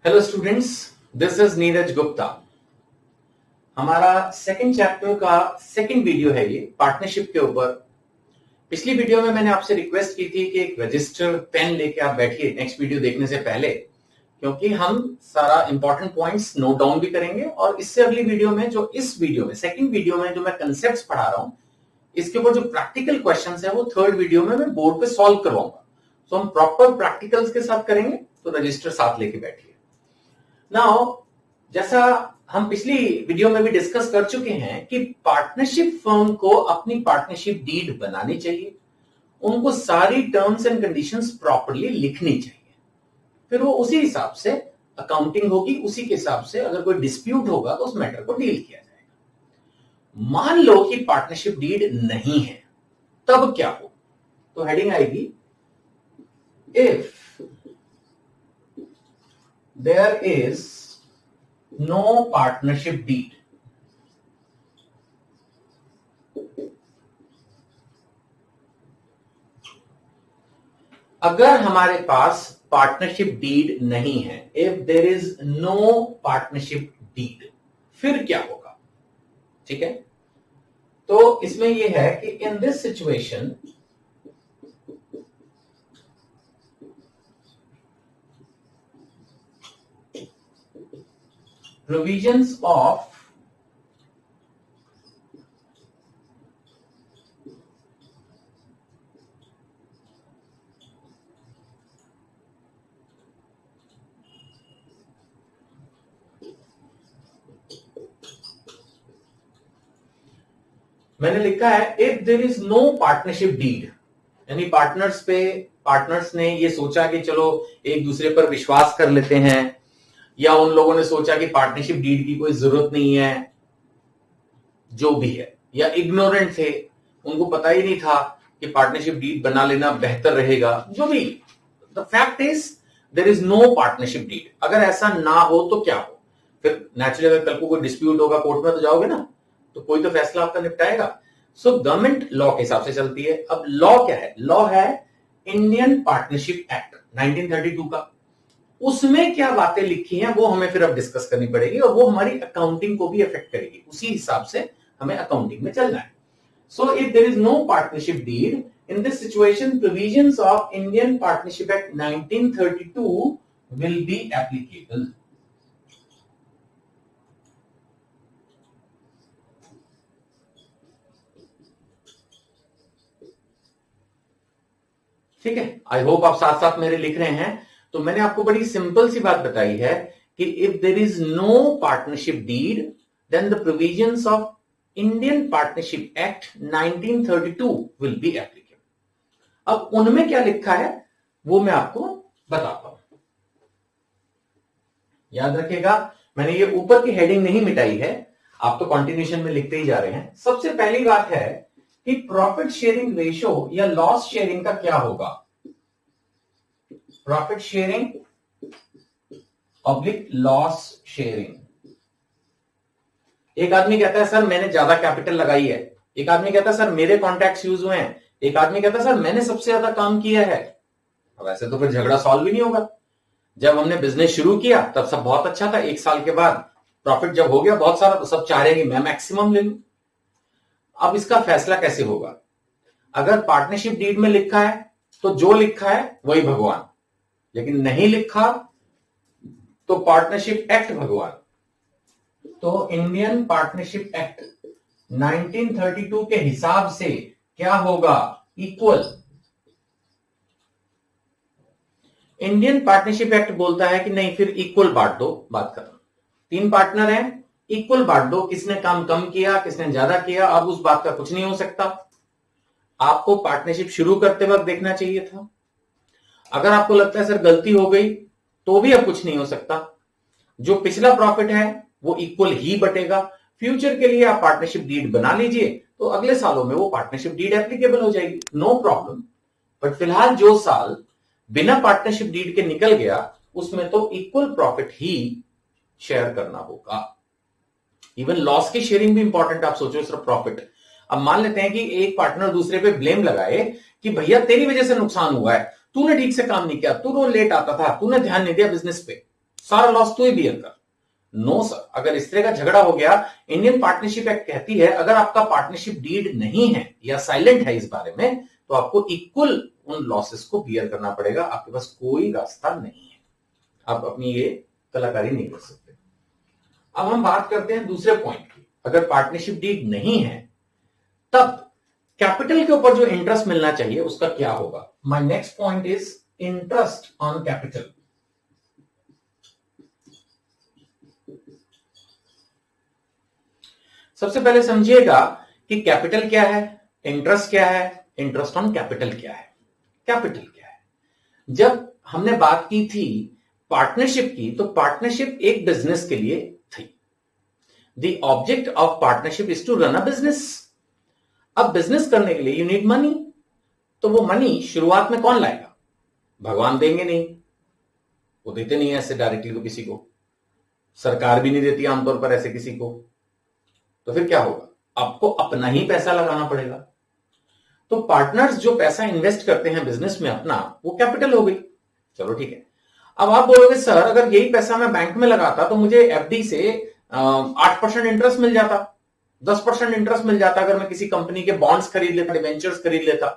Hello students, this is Neeraj Gupta. हमारा second chapter का second video है ये पार्टनरशिप के ऊपर। पिछली वीडियो में मैंने आपसे रिक्वेस्ट की थी कि एक रजिस्टर पेन लेके आप बैठिए नेक्स्ट वीडियो देखने से पहले, क्योंकि हम सारा इंपॉर्टेंट पॉइंट्स नोट डाउन भी करेंगे और इससे अगली वीडियो में जो इस वीडियो में सेकंड वीडियो में जो मैं कंसेप्ट्स पढ़ा रहा हूं इसके ऊपर जो प्रैक्टिकल क्वेश्चंस है वो थर्ड वीडियो में मैं बोर्ड पे सॉल्व करवाऊंगा। तो हम प्रॉपर प्रैक्टिकल्स के साथ करेंगे, तो रजिस्टर साथ लेके बैठिए। नाउ, जैसा हम पिछली वीडियो में भी डिस्कस कर चुके हैं कि पार्टनरशिप फर्म को अपनी पार्टनरशिप डीड बनानी चाहिए, उनको सारी टर्म्स एंड कंडीशंस प्रॉपर्ली लिखनी चाहिए, फिर वो उसी हिसाब से अकाउंटिंग होगी, उसी के हिसाब से अगर कोई डिस्प्यूट होगा तो उस मैटर को डील किया जाएगा। मान लो कि पार्टनरशिप डीड नहीं है, तब क्या हो? तो हेडिंग आएगी if there is no partnership deed. अगर हमारे पास पार्टनरशिप डीड नहीं है, if there is no partnership deed, फिर क्या होगा? ठीक है, तो इसमें यह है कि in this situation provisions of मैंने लिखा है if there is no partnership deed, यानी पार्टनर्स ने ये सोचा कि चलो एक दूसरे पर विश्वास कर लेते हैं, या उन लोगों ने सोचा कि पार्टनरशिप डीड की कोई जरूरत नहीं है, जो भी है, या इग्नोरेंट थे, उनको पता ही नहीं था कि पार्टनरशिप डीड बना लेना बेहतर रहेगा, जो भी। The fact is there is no partnership deed. अगर ऐसा ना हो तो क्या हो? फिर नेचुरली अगर कल को कोई डिस्प्यूट होगा कोर्ट में तो जाओगे ना, तो कोई तो फैसला आपका निपटाएगा। सो गवर्नमेंट लॉ के हिसाब से चलती है। अब लॉ क्या है? लॉ है इंडियन पार्टनरशिप एक्ट 1932 का। उसमें क्या बातें लिखी हैं वो हमें फिर अब डिस्कस करनी पड़ेगी, और वो हमारी अकाउंटिंग को भी अफेक्ट करेगी। उसी हिसाब से हमें अकाउंटिंग में चलना है। So if there is no partnership deed, in this situation provisions of Indian partnership act 1932 will be applicable. ठीक है, आई होप आप साथ साथ मेरे लिख रहे हैं। तो मैंने आपको बड़ी सिंपल सी बात बताई है कि if there is no partnership deed then the provisions of Indian partnership act 1932 will be applicable. अब उनमें क्या लिखा है वो मैं आपको बताता हूं। याद रखिएगा, मैंने ये ऊपर की हेडिंग नहीं मिटाई है, आप तो कंटिन्यूएशन में लिखते ही जा रहे हैं। सबसे पहली बात है कि प्रॉफिट शेयरिंग रेशो या लॉस शेयरिंग का क्या होगा? Profit sharing oblique loss sharing. एक आदमी कहता है सर मैंने ज्यादा कैपिटल लगाई है, एक आदमी कहता है सर मेरे कॉन्टैक्ट्स यूज हुए हैं, एक आदमी कहता है सर मैंने सबसे ज्यादा काम किया है। अब ऐसे तो फिर झगड़ा सॉल्व भी नहीं होगा। जब हमने बिजनेस शुरू किया तब सब बहुत अच्छा था, एक साल के बाद प्रॉफिट जब हो गया बहुत सारा तो सब चाह रहे हैं कि मैं मैक्सिमम ले लूं। अब इसका फैसला कैसे होगा? अगर पार्टनरशिप डीड में लिखा है तो जो लिखा है वही भगवान, लेकिन नहीं लिखा तो पार्टनरशिप एक्ट भगवान। तो इंडियन पार्टनरशिप एक्ट 1932 के हिसाब से क्या होगा? इक्वल। इंडियन पार्टनरशिप एक्ट बोलता है कि नहीं, फिर इक्वल बांट दो। बात करो, 3 पार्टनर हैं, इक्वल बांट दो। किसने काम कम किया, किसने ज्यादा किया, अब उस बात का कुछ नहीं हो सकता। आपको पार्टनरशिप शुरू करते वक्त देखना चाहिए था। अगर आपको लगता है सर गलती हो गई तो भी अब कुछ नहीं हो सकता। जो पिछला प्रॉफिट है वो इक्वल ही बटेगा। फ्यूचर के लिए आप पार्टनरशिप डीड बना लीजिए तो अगले सालों में वो पार्टनरशिप डीड एप्लीकेबल हो जाएगी, नो प्रॉब्लम। बट फिलहाल जो साल बिना पार्टनरशिप डीड के निकल गया उसमें तो इक्वल प्रॉफिट ही शेयर करना होगा। इवन लॉस की शेयरिंग भी इंपॉर्टेंट। आप सोचो सिर्फ प्रॉफिट। अब मान लेते हैं कि एक पार्टनर दूसरे पे ब्लेम लगाए कि भैया तेरी वजह से नुकसान हुआ है, तूने ठीक से काम नहीं किया, तू रोज लेट आता था, तूने ध्यान नहीं दिया बिजनेस पे। सारा लॉस तू ही बियर कर। नो सर, अगर इस तरह का झगड़ा हो गया, इंडियन पार्टनरशिप एक्ट कहती है अगर आपका पार्टनरशिप डीड नहीं है या साइलेंट है इस बारे में, तो आपको इक्वल उन लॉसेस को बियर करना पड़ेगा। आपके पास कोई रास्ता नहीं है, आप अपनी ये कलाकारी नहीं कर सकते। अब हम बात करते हैं दूसरे पॉइंट की। अगर पार्टनरशिप डीड नहीं है तब कैपिटल के ऊपर जो इंटरेस्ट मिलना चाहिए उसका क्या होगा। My next point is interest on capital. सबसे पहले समझिएगा कि कैपिटल क्या है, इंटरेस्ट क्या है, इंटरेस्ट ऑन कैपिटल क्या है। कैपिटल क्या है? जब हमने बात की थी पार्टनरशिप की, तो पार्टनरशिप एक बिजनेस के लिए थी। The object of partnership is to run a business. अब बिजनेस करने के लिए यू नीड मनी। तो वो मनी शुरुआत में कौन लाएगा? भगवान देंगे नहीं, वो देते नहीं है ऐसे डायरेक्टली तो किसी को, सरकार भी नहीं देती आमतौर पर ऐसे किसी को। तो फिर क्या होगा? आपको अपना ही पैसा लगाना पड़ेगा। तो पार्टनर्स जो पैसा इन्वेस्ट करते हैं बिजनेस में अपना, वो कैपिटल हो गई। चलो ठीक है। अब आप बोलोगे सर अगर यही पैसा मैं बैंक में लगाता तो मुझे एफडी से 8% इंटरेस्ट मिल जाता, 10% इंटरेस्ट मिल जाता अगर मैं किसी कंपनी के बॉन्ड्स खरीद लेता, डिवेंचर्स खरीद लेता।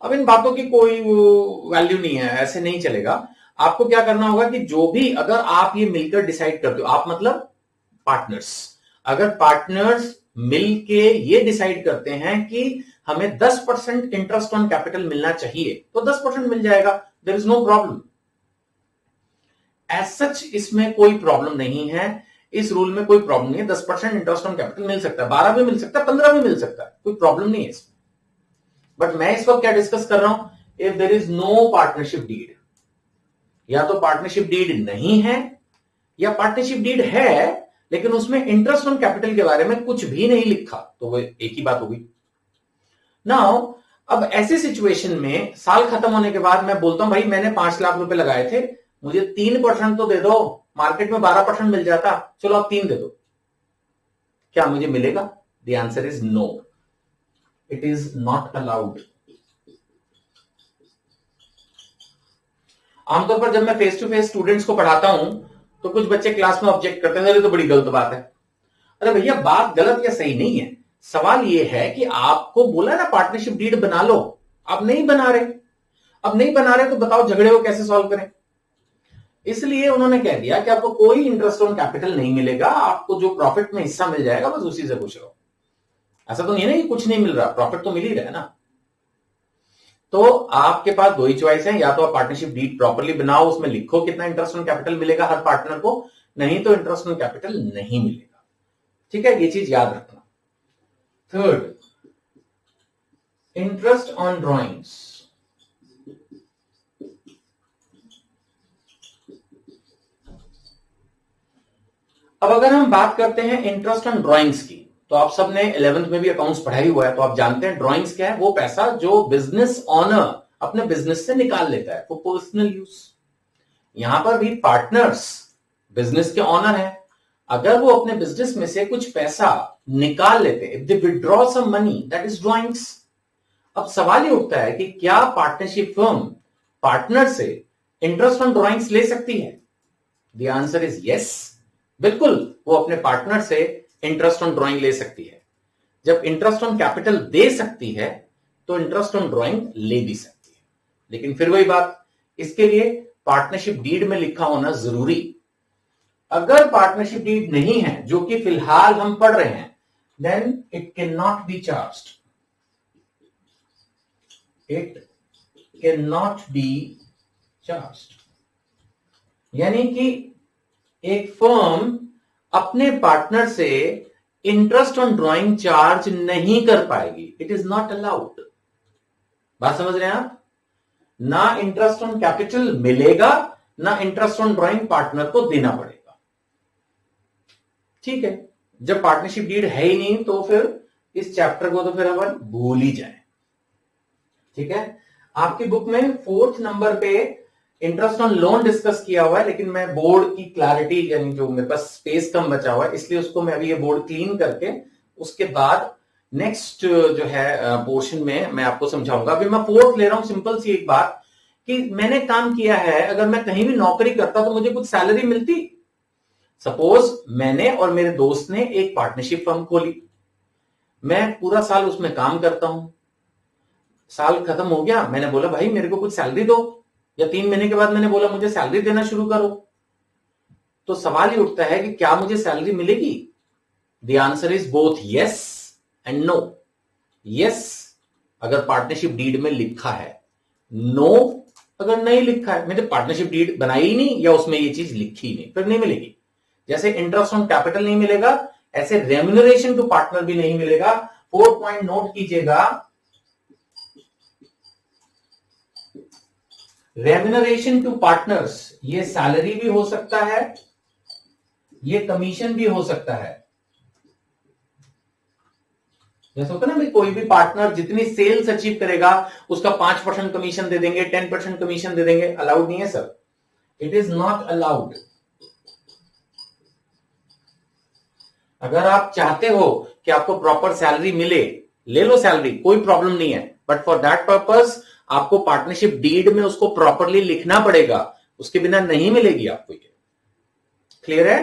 अब इन बातों की कोई वैल्यू नहीं है, ऐसे नहीं चलेगा। आपको क्या करना होगा कि जो भी, अगर आप ये मिलकर डिसाइड करते हो, आप मतलब पार्टनर्स, अगर पार्टनर्स मिलके ये डिसाइड करते हैं कि हमें 10% इंटरेस्ट ऑन कैपिटल मिलना चाहिए, तो 10% मिल जाएगा। There is no problem. As such इसमें कोई प्रॉब्लम नहीं है, इस रूल में कोई प्रॉब्लम नहीं है। 10% इंटरेस्ट ऑन कैपिटल मिल सकता है, 12 भी मिल सकता है, 15 भी मिल सकता है, कोई प्रॉब्लम नहीं है इसमें। बट मैं इस वक्त क्या डिस्कस कर रहा हूं, if there is no partnership deed, या तो पार्टनरशिप डीड नहीं है या पार्टनरशिप डीड है लेकिन उसमें इंटरेस्ट ऑन कैपिटल के बारे में कुछ भी नहीं लिखा, तो वो एक ही बात होगी। नाउ अब ऐसी सिचुएशन में साल खत्म होने के बाद मैं बोलता हूं भाई मैंने 5 लाख रुपए लगाए थे, मुझे 3% तो दे दो, मार्केट में 12% मिल जाता, चलो आप 3 दे दो, क्या मुझे मिलेगा? The answer is no, it is not allowed. आमतौर पर जब मैं फेस टू फेस स्टूडेंट्स को पढ़ाता हूं तो कुछ बच्चे क्लास में ऑब्जेक्ट करते हैं, अरे तो बड़ी गलत बात है। अरे भैया बात गलत या सही नहीं है, सवाल यह है कि आपको बोला ना पार्टनरशिप डीड बना लो, आप नहीं बना रहे। अब नहीं बना रहे तो बताओ झगड़े को कैसे सॉल्व करें। इसलिए उन्होंने कह दिया कि आपको कोई इंटरेस्ट ऑन कैपिटल नहीं मिलेगा, आपको जो प्रॉफिट में हिस्सा मिल जाएगा बस उसी से खुश रहो। ऐसा तो नहीं है ना कि कुछ नहीं मिल रहा, प्रॉफिट तो मिल ही रहा है ना। तो आपके पास 2 ही चॉइस है, या तो आप पार्टनरशिप डीड प्रॉपर्ली बनाओ, उसमें लिखो कितना इंटरेस्ट ऑन कैपिटल मिलेगा हर पार्टनर को, नहीं तो इंटरेस्ट ऑन कैपिटल नहीं मिलेगा। ठीक है, ये चीज याद रखना। Third, interest on drawings. अब अगर हम बात करते हैं इंटरेस्ट ऑन ड्रॉइंग्स की, तो आप सबने 11th में भी अकाउंट्स पढ़ाई हुआ है, तो आप जानते हैं ड्रॉइंग्स क्या है। वो पैसा जो बिजनेस ऑनर अपने बिजनेस से निकाल लेता है फॉर पर्सनल यूज। यहां पर भी पार्टनर्स बिजनेस के ऑनर हैं, अगर वो अपने बिजनेस में से कुछ पैसा निकाल लेते हैं, if they withdraw some money, that is drawings. अब सवाल ये उठता है कि क्या पार्टनरशिप फर्म पार्टनर से इंटरेस्ट ऑन ड्रॉइंग्स ले सकती है? द आंसर इज यस, बिल्कुल वो अपने पार्टनर से इंटरेस्ट ऑन ड्राइंग ले सकती है। जब इंटरेस्ट ऑन कैपिटल दे सकती है तो इंटरेस्ट ऑन ड्राइंग ले भी सकती है। लेकिन फिर वही बात, इसके लिए पार्टनरशिप डीड में लिखा होना जरूरी। अगर पार्टनरशिप डीड नहीं है, जो कि फिलहाल हम पढ़ रहे हैं, then it can not be charged, it can not be charged. यानी कि एक फर्म अपने पार्टनर से इंटरेस्ट ऑन ड्राइंग चार्ज नहीं कर पाएगी, इट इज नॉट अलाउड। बात समझ रहे हैं आप? ना इंटरेस्ट ऑन कैपिटल मिलेगा, ना इंटरेस्ट ऑन ड्राइंग पार्टनर को देना पड़ेगा। ठीक है, जब पार्टनरशिप डीड है ही नहीं तो फिर इस चैप्टर को तो फिर अपन भूल ही जाए। ठीक है, आपकी बुक में 4th नंबर पे इंटरेस्ट ऑन लोन डिस्कस किया हुआ है, लेकिन मैं बोर्ड की क्लैरिटी, यानी जो मेरे पास स्पेस कम बचा हुआ है, इसलिए उसको मैं अभी ये बोर्ड क्लीन करके उसके बाद नेक्स्ट जो है पोर्शन में मैं आपको समझाऊंगा। अभी मैं 4th ले रहा हूं। सिंपल सी एक बात कि मैंने काम किया है, अगर मैं कहीं भी नौकरी करता तो मुझे कुछ सैलरी मिलती। सपोज मैंने और मेरे दोस्त ने एक पार्टनरशिप फर्म खोली, मैं पूरा साल उसमें काम करता हूं, साल खत्म हो गया, मैंने बोला भाई मेरे को कुछ सैलरी दो, या 3 महीने के बाद मैंने बोला मुझे सैलरी देना शुरू करो, तो सवाल ही उठता है कि क्या मुझे सैलरी मिलेगी? The answer is both yes and no. Yes अगर पार्टनरशिप डीड में लिखा है, नो अगर नहीं लिखा है, मैंने पार्टनरशिप डीड बनाई ही नहीं या उसमें ये चीज लिखी ही नहीं, फिर नहीं मिलेगी। जैसे इंटरेस्ट ऑन कैपिटल नहीं मिलेगा, ऐसे रेम्यूनरेशन टू पार्टनर भी नहीं मिलेगा। 4 पॉइंट नोट कीजिएगा, रेम्यूनरेशन टू पार्टनर्स, ये सैलरी भी हो सकता है, ये कमीशन भी हो सकता है। जैसे होता है ना भाई, कोई भी पार्टनर जितनी सेल्स अचीव करेगा उसका 5% कमीशन दे देंगे, 10% कमीशन दे देंगे। अलाउड नहीं है sir, it is not allowed. अगर आप चाहते हो कि आपको प्रॉपर सैलरी मिले, ले लो सैलरी, कोई प्रॉब्लम नहीं है, बट फॉर दैट पर्पस आपको पार्टनरशिप डीड में उसको प्रॉपरली लिखना पड़ेगा, उसके बिना नहीं मिलेगी आपको ये। क्लियर है?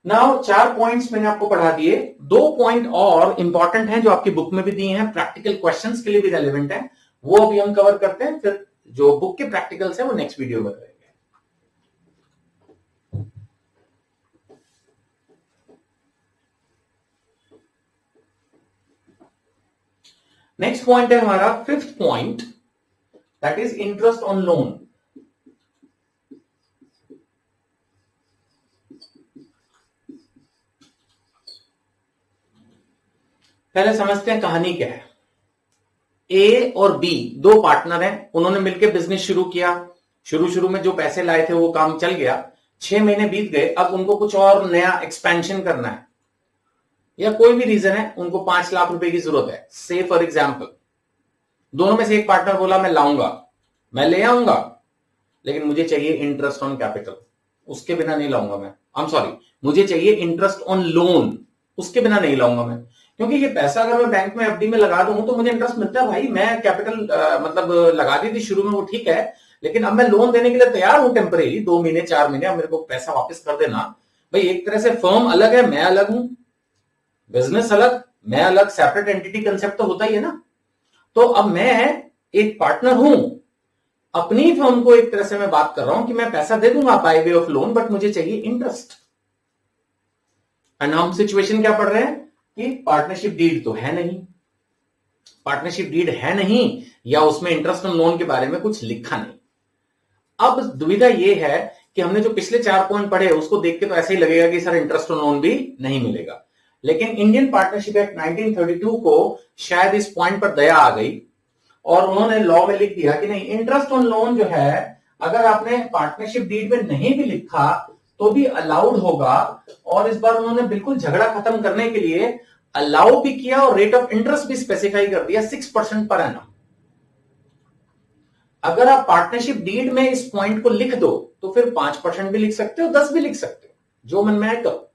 नाउ 4 पॉइंट्स मैंने आपको पढ़ा दिए, 2 पॉइंट और इंपॉर्टेंट हैं जो आपकी बुक में भी दिए हैं, प्रैक्टिकल क्वेश्चंस के लिए भी रेलेवेंट है, वो अभी हम कवर करते हैं, फिर जो बुक के प्रैक्टिकल्स है वो नेक्स्ट वीडियो में करेंगे। नेक्स्ट पॉइंट है हमारा 5th point, that is interest on loan. पहले समझते हैं कहानी क्या है। ए और बी दो पार्टनर हैं, उन्होंने मिलकर बिजनेस शुरू किया। शुरू में जो पैसे लाए थे वो काम चल गया, 6 महीने बीत गए, अब उनको कुछ और नया एक्सपेंशन करना है, या कोई भी रीजन है, उनको 5 लाख रुपए की जरूरत है। से फॉर एग्जाम्पल दोनों में से एक पार्टनर बोला मैं लाऊंगा, मैं ले आऊंगा, लेकिन मुझे चाहिए इंटरेस्ट ऑन कैपिटल, उसके बिना नहीं लाऊंगा मैं। आई एम सॉरी, मुझे चाहिए इंटरेस्ट ऑन लोन, उसके बिना नहीं लाऊंगा मैं, क्योंकि ये पैसा अगर मैं बैंक में एफडी में लगा दूं तो मुझे इंटरेस्ट मिलता है भाई। मैं कैपिटल मतलब लगा दी थी शुरू में, वो ठीक है, लेकिन अब मैं लोन देने के लिए तैयार हूं टेम्परेरी, 2 महीने 4 महीने, अब मेरे को पैसा वापस कर देना। भाई एक तरह से फर्म अलग है, मैं अलग हूं, बिजनेस अलग, मैं अलग, सेपरेट एंटिटी कंसेप्ट तो होता ही है ना। तो अब मैं एक पार्टनर हूं, अपनी फर्म को एक तरह से मैं बात कर रहा हूं कि मैं पैसा दे दूंगा by way of loan, but मुझे चाहिए इंटरेस्ट। एंड हम सिचुएशन क्या पढ़ रहे हैं कि पार्टनरशिप डीड तो है नहीं, पार्टनरशिप डीड है नहीं, या उसमें इंटरेस्ट ऑन लोन के बारे में कुछ लिखा नहीं। अब दुविधा यह है कि हमने जो पिछले 4 पॉइंट पढ़े उसको देख के तो ऐसे ही लगेगा कि सर इंटरेस्ट ऑन लोन भी नहीं मिलेगा, लेकिन इंडियन पार्टनरशिप एक्ट 1932 को शायद इस पॉइंट पर दया आ गई और उन्होंने लॉ में लिख दिया कि नहीं, इंटरेस्ट ऑन लोन जो है अगर आपने पार्टनरशिप डीड में नहीं भी लिखा तो भी अलाउड होगा। और इस बार उन्होंने बिल्कुल झगड़ा खत्म करने के लिए अलाउ भी किया और रेट ऑफ इंटरेस्ट भी स्पेसिफाई कर दिया, 6% पर एनम। अगर आप पार्टनरशिप डीड में इस पॉइंट को लिख दो तो फिर 5% भी लिख सकते हो, 10 भी लिख सकते हो, जो मन में आए करो।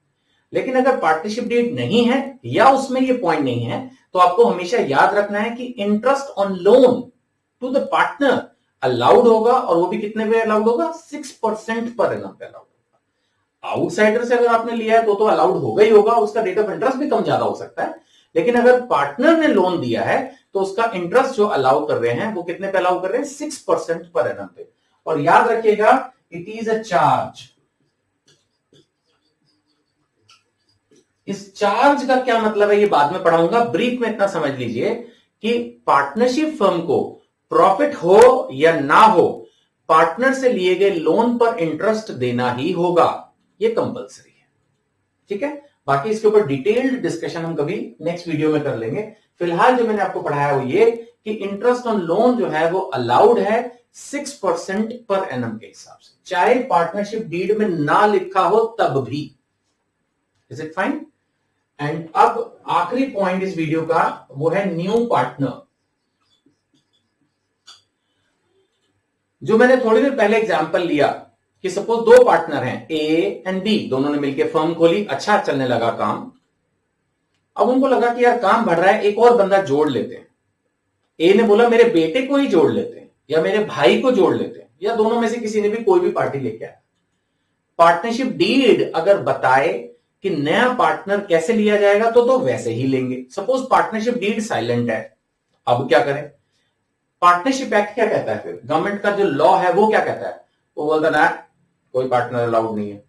लेकिन अगर पार्टनरशिप डीड नहीं है या उसमें ये पॉइंट नहीं है तो आपको हमेशा याद रखना है कि interest on loan to the partner allowed होगा, और वो भी कितने पे अलाउड होगा? 6% पर एनम पे अलाउड होगा। आउटसाइडर से अगर आपने लिया है तो अलाउड होगा ही होगा, उसका रेट ऑफ इंटरेस्ट भी कम ज्यादा हो सकता है, लेकिन अगर पार्टनर ने लोन दिया है तो उसका इंटरेस्ट जो अलाउ कर रहे हैं वो कितने पे अलाउ कर रहे हैं? 6% पर एनम पे। और याद रखिएगा, इट इज अ चार्ज। इस चार्ज का क्या मतलब है ये बाद में पढ़ाऊंगा, ब्रीफ में इतना समझ लीजिए कि पार्टनरशिप फर्म को प्रॉफिट हो या ना हो, पार्टनर से लिए गए लोन पर इंटरेस्ट देना ही होगा, ये कंपलसरी है। ठीक है, बाकी इसके ऊपर डिटेल्ड डिस्कशन हम कभी नेक्स्ट वीडियो में कर लेंगे। फिलहाल जो मैंने आपको पढ़ाया वो ये कि इंटरेस्ट ऑन लोन जो है वो अलाउड है 6% पर एनम के हिसाब से, चाहे पार्टनरशिप डीड में ना लिखा हो तब भी। Is it fine? एंड अब आखिरी पॉइंट इस वीडियो का वो है न्यू पार्टनर। जो मैंने थोड़ी देर पहले एग्जांपल लिया कि सपोज 2 पार्टनर हैं, ए एंड बी, दोनों ने मिलकर फर्म खोली, अच्छा चलने लगा काम। अब उनको लगा कि यार काम बढ़ रहा है, एक और बंदा जोड़ लेते हैं। ए ने बोला मेरे बेटे को ही जोड़ लेते हैं, या मेरे भाई को जोड़ लेते हैं, या दोनों में से किसी ने भी कोई भी पार्टी लेके आया। पार्टनरशिप डीड अगर बताए कि नया पार्टनर कैसे लिया जाएगा तो वैसे ही लेंगे। सपोज पार्टनरशिप डीड साइलेंट है, अब क्या करें? पार्टनरशिप एक्ट क्या कहता है? फिर गवर्नमेंट का जो लॉ है वो क्या कहता है? वो बोलता ना कोई पार्टनर अलाउड नहीं है,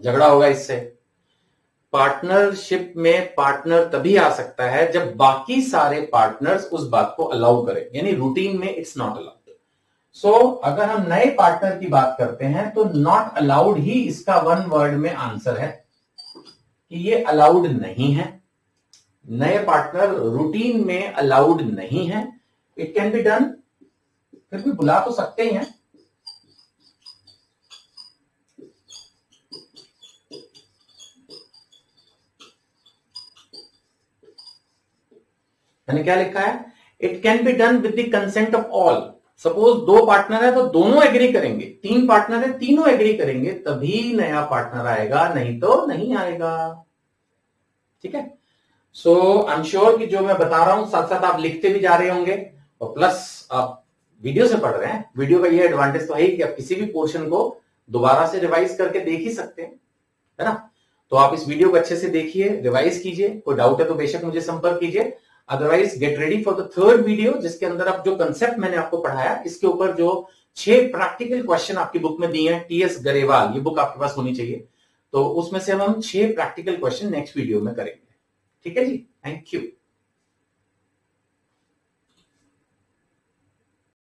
झगड़ा होगा इससे। पार्टनरशिप में पार्टनर तभी आ सकता है जब बाकी सारे पार्टनर्स उस बात को अलाउ करें, यानी रूटीन में इट्स नॉट अलाउड। सो अगर हम नए पार्टनर की बात करते हैं तो नॉट अलाउड ही इसका वन वर्ड में आंसर है कि ये अलाउड नहीं है। नए पार्टनर रूटीन में अलाउड नहीं है। इट कैन बी डन, फिर भी बुला तो सकते ही हैं। मैंने क्या लिखा है? It can be done with the consent of all. Suppose 2 partner है तो दोनों एग्री करेंगे, 3 पार्टनर है तीनों एग्री करेंगे, तभी नया पार्टनर आएगा, नहीं तो नहीं आएगा। ठीक है। सो आई एम श्योर कि जो मैं बता रहा हूं साथ साथ आप लिखते भी जा रहे होंगे, और प्लस आप वीडियो से पढ़ रहे हैं। वीडियो का ये एडवांटेज तो है कि आप किसी भी पोर्शन को दोबारा से रिवाइज करके देख ही सकते हैं, है ना। तो आप इस वीडियो को अच्छे से देखिए, रिवाइज कीजिए। कोई डाउट है तो बेशक मुझे संपर्क कीजिए। Otherwise get ready for the third video, जिसके अंदर अब जो कंसेप्ट मैंने आपको पढ़ाया इसके ऊपर जो 6 प्रैक्टिकल क्वेश्चन आपकी बुक में दिए हैं, टीएस गरेवाल, ये बुक आपके पास होनी चाहिए, तो उसमें से हम 6 प्रैक्टिकल क्वेश्चन नेक्स्ट वीडियो में करेंगे। ठीक है जी, थैंक यू।